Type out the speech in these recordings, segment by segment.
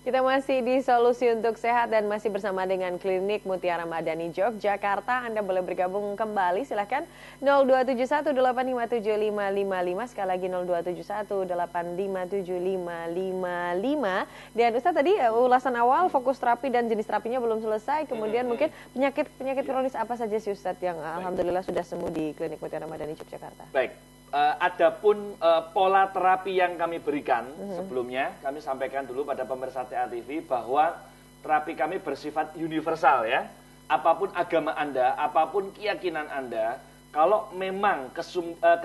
Kita masih di Solusi untuk Sehat dan masih bersama dengan Klinik Mutiara Madani Yogyakarta. Anda boleh bergabung kembali, silahkan 02718575555, sekali lagi 02718575555. Dan Ustaz tadi ulasan awal fokus terapi dan jenis terapinya belum selesai, kemudian mungkin penyakit kronis apa saja sih Ustaz yang alhamdulillah sudah sembuh di Klinik Mutiara Madani Yogyakarta? Baik. Adapun pola terapi yang kami berikan sebelumnya, kami sampaikan dulu pada pemirsa TA TV bahwa terapi kami bersifat universal ya. Apapun agama Anda, apapun keyakinan Anda, kalau memang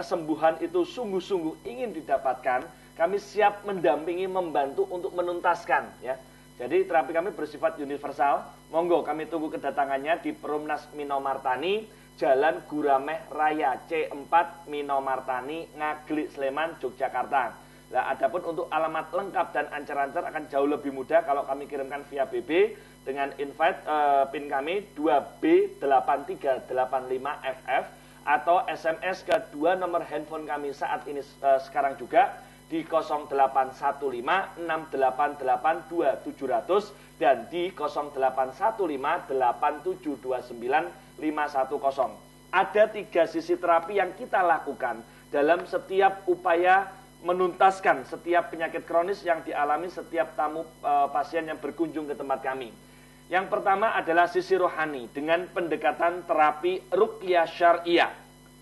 kesembuhan itu sungguh-sungguh ingin didapatkan, kami siap mendampingi, membantu untuk menuntaskan ya. Jadi terapi kami bersifat universal. Monggo kami tunggu kedatangannya di Perumnas Minomartani, Jalan Gurameh Raya C4 Minomartani, Ngaglik, Sleman, Yogyakarta. Nah, adapun untuk alamat lengkap dan ancar-ancar akan jauh lebih mudah kalau kami kirimkan via BB dengan invite PIN kami 2B8385FF atau SMS ke dua nomor handphone kami saat ini sekarang juga di 08156882 dan di 08158729 510. Ada 3 sisi terapi yang kita lakukan dalam setiap upaya menuntaskan setiap penyakit kronis yang dialami setiap tamu pasien yang berkunjung ke tempat kami. Yang pertama adalah sisi rohani dengan pendekatan terapi ruqyah syariah.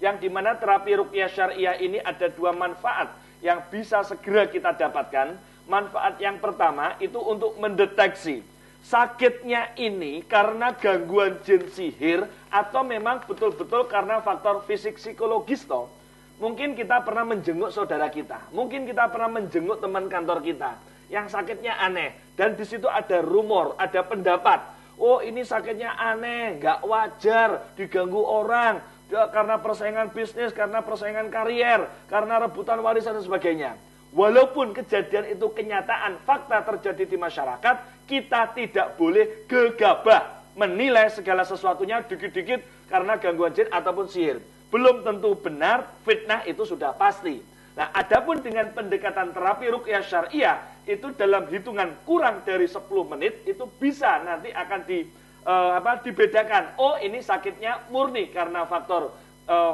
Yang dimana terapi ruqyah syariah ini ada 2 manfaat yang bisa segera kita dapatkan. Manfaat yang pertama itu untuk mendeteksi sakitnya ini karena gangguan jin sihir atau memang betul-betul karena faktor fisik psikologis toh. Mungkin kita pernah menjenguk saudara kita, mungkin kita pernah menjenguk teman kantor kita yang sakitnya aneh dan di situ ada rumor, ada pendapat. Oh ini sakitnya aneh, nggak wajar, diganggu orang karena persaingan bisnis, karena persaingan karier, karena rebutan warisan dan sebagainya. Walaupun kejadian itu kenyataan, fakta terjadi di masyarakat, kita tidak boleh gegabah menilai segala sesuatunya dikit-dikit karena gangguan jin ataupun sihir. Belum tentu benar, fitnah itu sudah pasti. Nah, adapun dengan pendekatan terapi ruqyah syariah, itu dalam hitungan kurang dari 10 menit, itu bisa nanti akan dibedakan. Oh, ini sakitnya murni karena faktor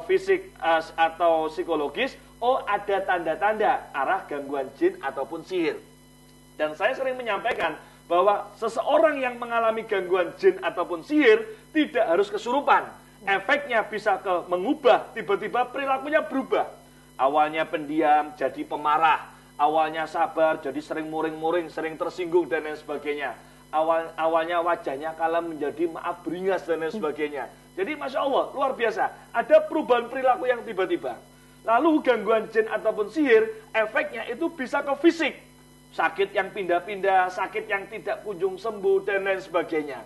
fisik atau psikologis. Oh, ada tanda-tanda arah gangguan jin ataupun sihir. Dan saya sering menyampaikan bahwa seseorang yang mengalami gangguan jin ataupun sihir tidak harus kesurupan. Efeknya bisa mengubah, tiba-tiba perilakunya berubah. Awalnya pendiam, jadi pemarah. Awalnya sabar, jadi sering muring-muring, sering tersinggung, dan lain sebagainya. Awalnya wajahnya kalem menjadi maaf beringas, dan lain sebagainya. Jadi Masya Allah, luar biasa. Ada perubahan perilaku yang tiba-tiba. Lalu gangguan jin ataupun sihir, efeknya itu bisa ke fisik. Sakit yang pindah-pindah, sakit yang tidak kunjung sembuh, dan lain sebagainya.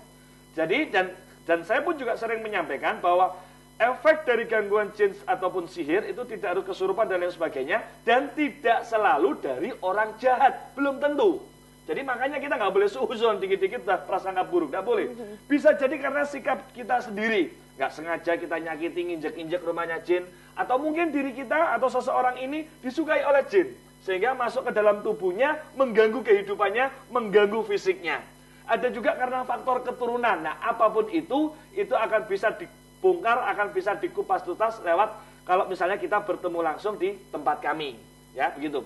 Jadi, dan saya pun juga sering menyampaikan bahwa efek dari gangguan jin ataupun sihir itu tidak harus kesurupan dan lain sebagainya. Dan tidak selalu dari orang jahat, belum tentu. Jadi makanya kita nggak boleh suuzon, dikit-dikit prasangka buruk, nggak boleh. Bisa jadi karena sikap kita sendiri. Nggak sengaja kita nyakiti, injek-injek rumahnya jin. Atau mungkin diri kita atau seseorang ini disukai oleh jin. Sehingga masuk ke dalam tubuhnya, mengganggu kehidupannya, mengganggu fisiknya. Ada juga karena faktor keturunan. Nah, apapun itu akan bisa dibongkar, akan bisa dikupas tuntas lewat kalau misalnya kita bertemu langsung di tempat kami. Ya, begitu.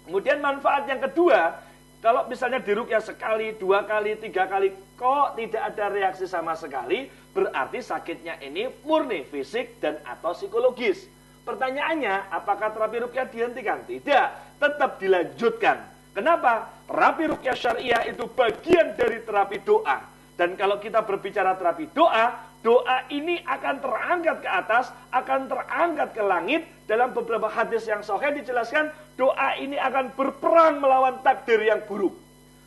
Kemudian manfaat yang kedua, kalau misalnya diruqyah sekali, 2 kali, 3 kali, kok tidak ada reaksi sama sekali, berarti sakitnya ini murni fisik dan atau psikologis. Pertanyaannya, apakah terapi ruqyah dihentikan? Tidak, tetap dilanjutkan. Kenapa? Terapi ruqyah syariah itu bagian dari terapi doa. Dan kalau kita berbicara terapi doa, doa ini akan terangkat ke atas, akan terangkat ke langit. Dalam beberapa hadis yang sahih dijelaskan, doa ini akan berperang melawan takdir yang buruk.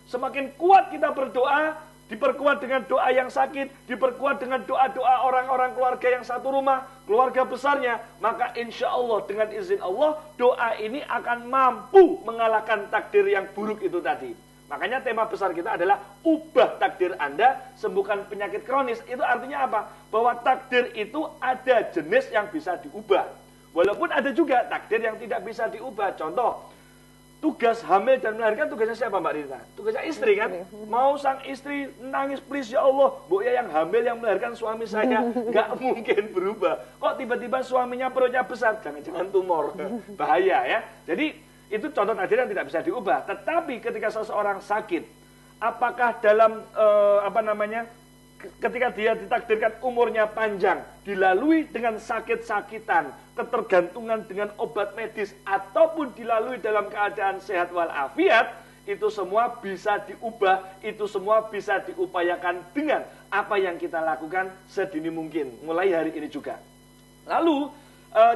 Semakin kuat kita berdoa, diperkuat dengan doa yang sakit, diperkuat dengan doa-doa orang-orang keluarga yang satu rumah, keluarga besarnya, maka insya Allah dengan izin Allah, doa ini akan mampu mengalahkan takdir yang buruk itu tadi. Makanya tema besar kita adalah ubah takdir Anda, sembuhkan penyakit kronis. Itu artinya apa? Bahwa takdir itu ada jenis yang bisa diubah. Walaupun ada juga takdir yang tidak bisa diubah. Contoh, tugas hamil dan melahirkan tugasnya siapa Mbak Rita? Tugasnya istri kan? Mau sang istri nangis, please ya Allah, Bu ya yang hamil yang melahirkan suami saya, nggak mungkin berubah. Kok tiba-tiba suaminya perutnya besar? Jangan-jangan tumor, bahaya ya. Jadi itu contoh takdir yang tidak bisa diubah. Tetapi ketika seseorang sakit, apakah dalam ketika dia ditakdirkan umurnya panjang, dilalui dengan sakit-sakitan, ketergantungan dengan obat medis, ataupun dilalui dalam keadaan sehat walafiat, itu semua bisa diubah, itu semua bisa diupayakan dengan apa yang kita lakukan sedini mungkin, mulai hari ini juga. Lalu,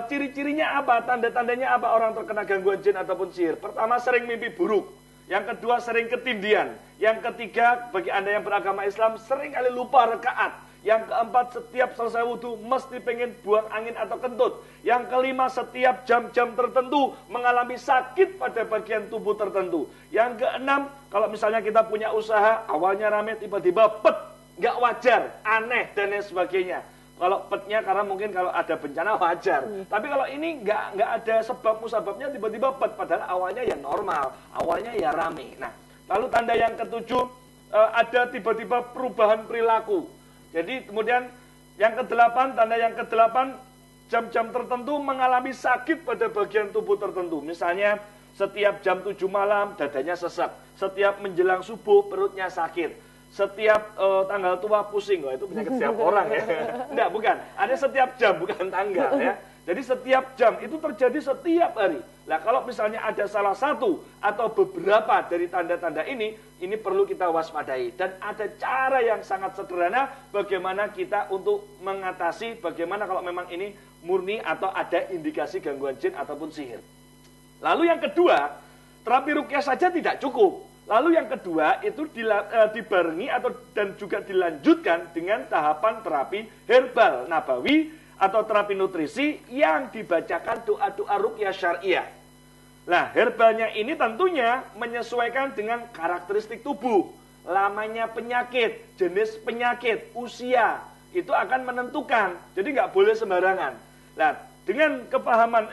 ciri-cirinya apa, tanda-tandanya apa orang terkena gangguan jin ataupun sihir? Pertama, sering mimpi buruk. Yang kedua, sering ketindian. Yang ketiga, bagi Anda yang beragama Islam, sering kali lupa rakaat. Yang keempat, setiap selesai wudhu, mesti pengen buang angin atau kentut. Yang kelima, setiap jam-jam tertentu, mengalami sakit pada bagian tubuh tertentu. Yang keenam, kalau misalnya kita punya usaha, awalnya rame, tiba-tiba pet, nggak wajar, aneh, dan lain sebagainya. Kalau petnya karena mungkin kalau ada bencana wajar. Tapi kalau ini nggak ada sebab musababnya tiba-tiba pet. Padahal awalnya ya normal, awalnya ya rame. Nah, lalu tanda yang ketujuh, ada tiba-tiba perubahan perilaku. Jadi kemudian yang kedelapan, tanda yang kedelapan, jam-jam tertentu mengalami sakit pada bagian tubuh tertentu. Misalnya setiap jam 7 malam dadanya sesak. Setiap menjelang subuh perutnya sakit. Setiap tanggal tua pusing, itu penyakit setiap orang ya. Enggak, bukan. Ada setiap jam, bukan tanggal ya. Jadi setiap jam itu terjadi setiap hari. Nah, kalau misalnya ada salah satu atau beberapa dari tanda-tanda ini perlu kita waspadai. Dan ada cara yang sangat sederhana bagaimana kita untuk mengatasi, bagaimana kalau memang ini murni atau ada indikasi gangguan jin ataupun sihir. Lalu yang kedua, terapi ruqyah saja tidak cukup. Lalu yang kedua itu dibarengi dan juga dilanjutkan dengan tahapan terapi herbal nabawi atau terapi nutrisi yang dibacakan doa-doa ruqyah syariah. Nah, herbalnya ini tentunya menyesuaikan dengan karakteristik tubuh, lamanya penyakit, jenis penyakit, usia, itu akan menentukan. Jadi nggak boleh sembarangan. Nah, dengan kepahaman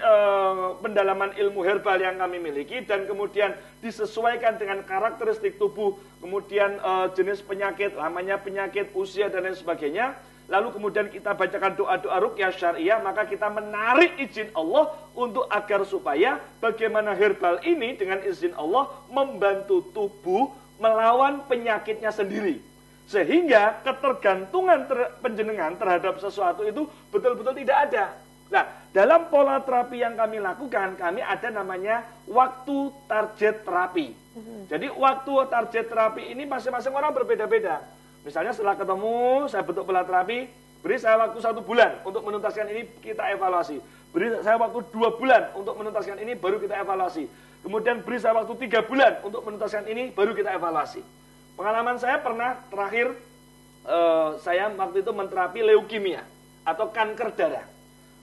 pendalaman ilmu herbal yang kami miliki dan kemudian disesuaikan dengan karakteristik tubuh, kemudian jenis penyakit, lamanya penyakit, usia dan lain sebagainya, lalu kemudian kita bacakan doa-doa ruqyah syariah, maka kita menarik izin Allah untuk agar supaya bagaimana herbal ini dengan izin Allah membantu tubuh melawan penyakitnya sendiri. Sehingga ketergantungan penjenengan terhadap sesuatu itu betul-betul tidak ada. Nah, dalam pola terapi yang kami lakukan, kami ada namanya waktu target terapi. Jadi waktu target terapi ini masing-masing orang berbeda-beda. Misalnya setelah ketemu, saya bentuk pola terapi, beri saya waktu 1 bulan untuk menuntaskan ini, kita evaluasi. Beri saya waktu 2 bulan untuk menuntaskan ini, baru kita evaluasi. Kemudian beri saya waktu 3 bulan untuk menuntaskan ini, baru kita evaluasi. Pengalaman saya pernah terakhir, saya waktu itu menterapi leukemia atau kanker darah.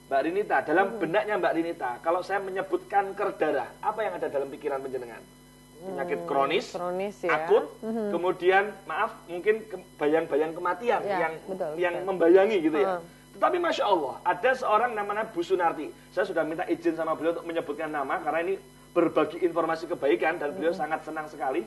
Mbak Rinita, dalam benaknya Mbak Rinita, kalau saya menyebut kanker darah, apa yang ada dalam pikiran penjenengan? Penyakit kronis ya. Akut, kemudian maaf, mungkin bayang-bayang kematian yang membayangi gitu ya. Tetapi Masya Allah, ada seorang namanya Bu Sunarti. Saya sudah minta izin sama beliau untuk menyebutkan nama, karena ini berbagi informasi kebaikan, dan beliau sangat senang sekali.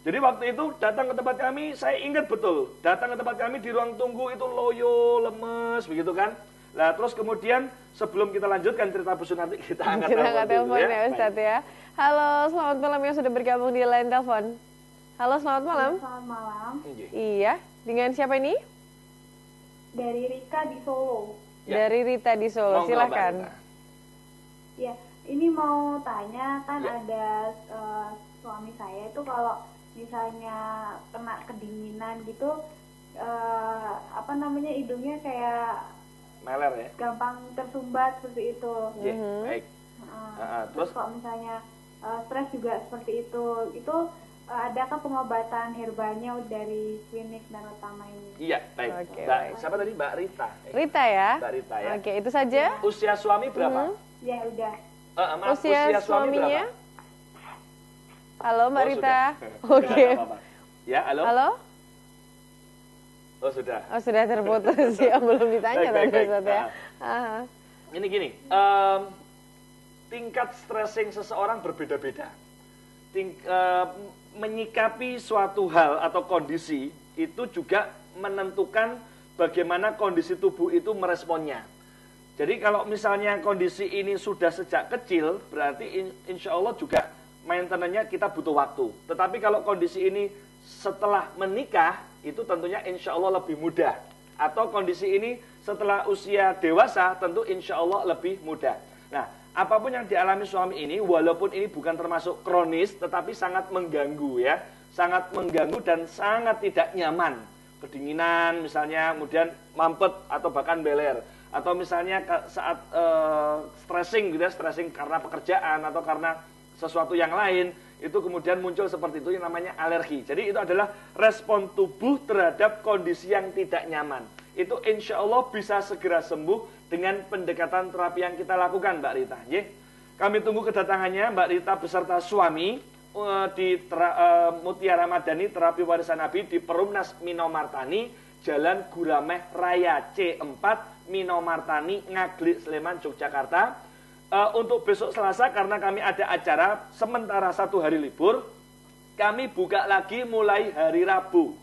Jadi waktu itu datang ke tempat kami, saya ingat betul, datang ke tempat kami di ruang tunggu itu loyo, lemes, begitu kan. Nah, terus kemudian sebelum kita lanjutkan cerita Bu Sunarti, kita angkat telepon ya Ustaz ya. Halo, selamat malam yang sudah bergabung di line telepon. Halo, selamat malam. Selamat malam. Iya, dengan siapa ini? Dari Rika di Solo. Ya. Dari Rita di Solo, silakan. Ya, ini mau tanya, kan ada suami saya itu kalau misalnya kena kedinginan gitu, hidungnya kayak meler ya, gampang tersumbat seperti itu. Baik. Terus kalau misalnya stres juga seperti itu adakah pengobatan herbalnya dari klinik Darut Tama ini? Iya, baik. Okay, siapa tadi? Mbak Rita. Rita ya? Mbak Rita ya. Oke, itu saja. Usia suami berapa? Ya udah. Usia suaminya? Berapa? Halo Mbak Rita. Oke. Ya, halo. Halo. Oh sudah. Oh sudah terputus ya, belum ditanya tadi Ustaz ya. Ini gini, tingkat stressing seseorang berbeda-beda. menyikapi suatu hal atau kondisi itu juga menentukan bagaimana kondisi tubuh itu meresponnya. Jadi kalau misalnya kondisi ini sudah sejak kecil, berarti insya Allah juga maintenance-nya kita butuh waktu. Tetapi kalau kondisi ini setelah menikah, itu tentunya insya Allah lebih mudah. Atau kondisi ini setelah usia dewasa, tentu insya Allah lebih mudah. Nah, apapun yang dialami suami ini, walaupun ini bukan termasuk kronis, tetapi sangat mengganggu ya. Sangat mengganggu dan sangat tidak nyaman. Kedinginan misalnya, kemudian mampet atau bahkan beler. Atau misalnya saat stressing gitu ya, stressing karena pekerjaan atau karena sesuatu yang lain, itu kemudian muncul seperti itu yang namanya alergi. Jadi itu adalah respon tubuh terhadap kondisi yang tidak nyaman. Itu insya Allah bisa segera sembuh dengan pendekatan terapi yang kita lakukan, Mbak Rita. Kami tunggu kedatangannya Mbak Rita beserta suami di Mutiara Madani Terapi Warisan Nabi di Perumnas Minomartani, Jalan Gurameh Raya C4, Minomartani, Ngaglik, Sleman, Yogyakarta. Untuk besok Selasa karena kami ada acara sementara 1 hari libur, kami buka lagi mulai hari Rabu.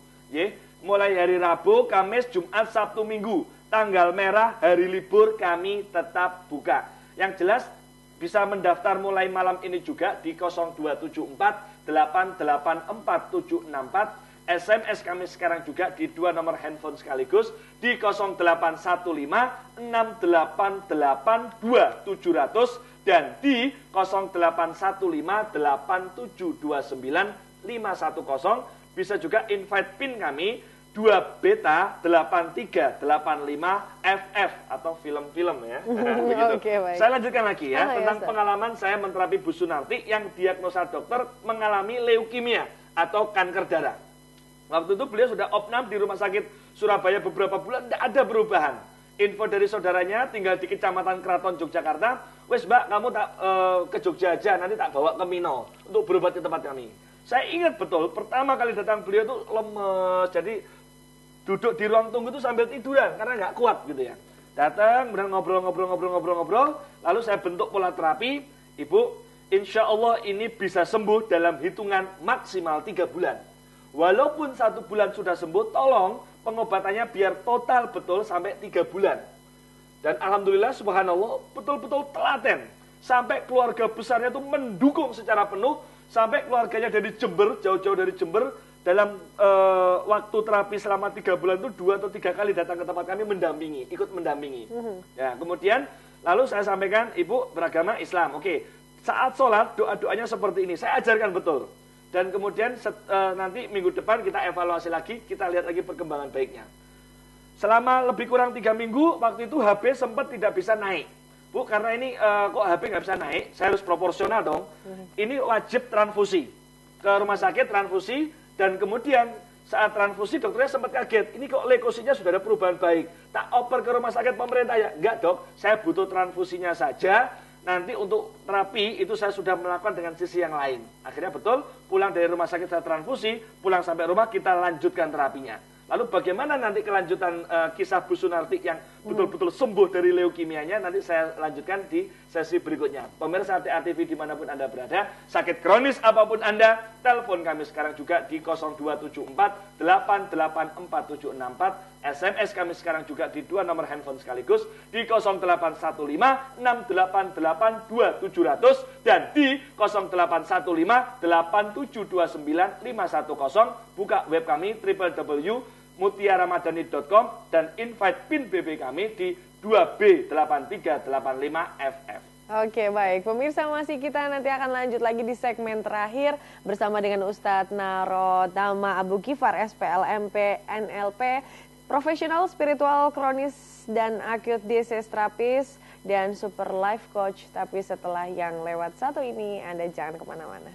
Mulai hari Rabu, Kamis, Jumat, Sabtu, Minggu. Tanggal merah, hari libur kami tetap buka. Yang jelas bisa mendaftar mulai malam ini juga di 0274 884764. SMS kami sekarang juga di 2 nomor handphone sekaligus di 0815 688 2700 dan di 0815 8729 510. Bisa juga invite pin kami 2 beta 8385 FF atau film-film ya. Oke, baik. Saya lanjutkan lagi ya tentang ya, pengalaman saya menterapi Bu Sunarti yang diagnosa dokter mengalami leukemia atau kanker darah. Waktu itu beliau sudah opnam di Rumah Sakit Surabaya beberapa bulan, tidak ada perubahan. Info dari saudaranya tinggal di Kecamatan Keraton, Yogyakarta. Wes Mbak, kamu tak ke Jogja aja, nanti tak bawa ke Mino untuk berobat di tempat kami. Saya ingat betul, pertama kali datang beliau itu lemes, jadi duduk di ruang tunggu itu sambil tiduran karena nggak kuat gitu ya. Datang, kemudian ngobrol, lalu saya bentuk pola terapi. Ibu, insya Allah ini bisa sembuh dalam hitungan maksimal 3 bulan. Walaupun 1 bulan sudah sembuh, tolong pengobatannya biar total betul sampai 3 bulan. Dan alhamdulillah subhanallah betul-betul telaten. Sampai keluarga besarnya itu mendukung secara penuh. Sampai keluarganya dari Jember, jauh-jauh dari Jember. Dalam waktu terapi selama 3 bulan itu 2 atau 3 kali datang ke tempat kami mendampingi, ikut mendampingi. Ya, kemudian lalu saya sampaikan, Ibu beragama Islam. Oke, saat sholat doa-doanya seperti ini. Saya ajarkan betul. Dan kemudian nanti minggu depan kita evaluasi lagi, kita lihat lagi perkembangan baiknya. Selama lebih kurang 3 minggu, waktu itu HB sempat tidak bisa naik. Bu, karena ini kok HB nggak bisa naik, saya harus proporsional dong. Ini wajib transfusi. Ke rumah sakit transfusi, dan kemudian saat transfusi dokternya sempat kaget. Ini kok leukosinya sudah ada perubahan baik. Tak oper ke rumah sakit pemerintah ya? Enggak dok, saya butuh transfusinya saja. Nanti untuk terapi itu saya sudah melakukan dengan sisi yang lain. Akhirnya betul, pulang dari rumah sakit saya transfusi, pulang sampai rumah kita lanjutkan terapinya. Lalu bagaimana nanti kelanjutan kisah Bu Sunarti yang betul-betul sembuh dari leukemianya, nanti saya lanjutkan di sesi berikutnya. Pemirsa TA TV dimanapun Anda berada, sakit kronis apapun Anda, telepon kami sekarang juga di 0274 884764. SMS kami sekarang juga di 2 nomor handphone sekaligus di 0815 688 2700 dan di 0815 8729 510. Buka web kami www.mutiaramadani.com dan invite pin BB kami di 2B8385FF. Oke, baik. Pemirsa, masih kita nanti akan lanjut lagi di segmen terakhir bersama dengan Ustadz Narotama Abu Ghifar, SPLMP, NLP, profesional spiritual kronis dan acute disease terapis dan super life coach. Tapi setelah yang lewat satu ini, Anda jangan kemana-mana.